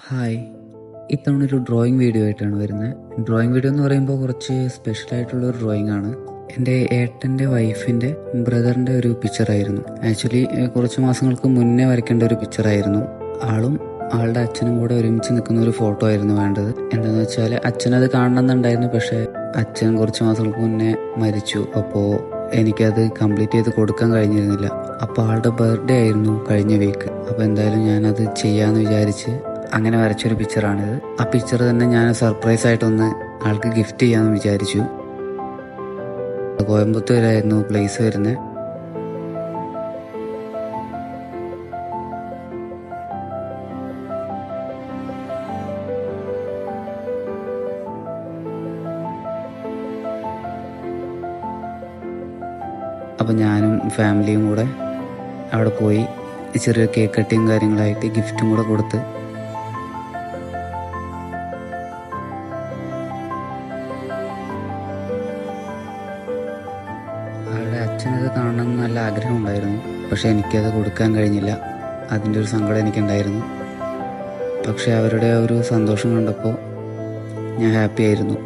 Hi, ഇത്തവണ ഒരു drawing video ആയിട്ടാണ് വരുന്നത്. ഡ്രോയിങ് വീഡിയോ എന്ന് പറയുമ്പോൾ കുറച്ച് സ്പെഷ്യലായിട്ടുള്ളൊരു ഡ്രോയിങ് ആണ്. എൻ്റെ ഏട്ടൻ്റെ വൈഫിൻ്റെ ബ്രദറിൻ്റെ ഒരു പിക്ചറായിരുന്നു. ആക്ച്വലി കുറച്ച് മാസങ്ങൾക്ക് മുന്നേ വരയ്ക്കേണ്ട ഒരു പിക്ചറായിരുന്നു. ആളും ആളുടെ അച്ഛനും കൂടെ ഒരുമിച്ച് നിൽക്കുന്ന ഒരു ഫോട്ടോ ആയിരുന്നു വേണ്ടത്. എന്താണെന്ന് വെച്ചാൽ അച്ഛനത് കാണണമെന്നുണ്ടായിരുന്നു, പക്ഷേ അച്ഛൻ കുറച്ച് മാസങ്ങൾക്ക് മുന്നേ മരിച്ചു. അപ്പോൾ എനിക്കത് കംപ്ലീറ്റ് ചെയ്ത് കൊടുക്കാൻ കഴിഞ്ഞിരുന്നില്ല. അപ്പോൾ ആളുടെ ബർത്ത്ഡേ ആയിരുന്നു കഴിഞ്ഞ വീക്ക്. അപ്പോൾ എന്തായാലും ഞാനത് ചെയ്യാമെന്ന് വിചാരിച്ച് അങ്ങനെ വരച്ചൊരു പിക്ചറാണിത്. ആ പിക്ചർ തന്നെ ഞാൻ സർപ്രൈസായിട്ടൊന്ന് ആൾക്ക് ഗിഫ്റ്റ് ചെയ്യാമെന്ന് വിചാരിച്ചു. കോയമ്പത്തൂരായിരുന്നു പ്ലേസ് വരുന്നത്. അപ്പോൾ ഞാനും ഫാമിലിയും കൂടെ അവിടെ പോയി ചെറിയ കേക്ക് കട്ടിങ് കാര്യങ്ങളായിട്ട് ഗിഫ്റ്റും കൂടെ കൊടുത്ത് ആളുടെ അച്ഛനത് കാണണം എന്ന് നല്ല ആഗ്രഹമുണ്ടായിരുന്നു, പക്ഷേ എനിക്കത് കൊടുക്കാൻ കഴിഞ്ഞില്ല. അതിൻ്റെ ഒരു സങ്കടം എനിക്കുണ്ടായിരുന്നു. പക്ഷേ അവരുടെ ഒരു സന്തോഷം കണ്ടപ്പോൾ ഞാൻ ഹാപ്പി ആയിരുന്നു.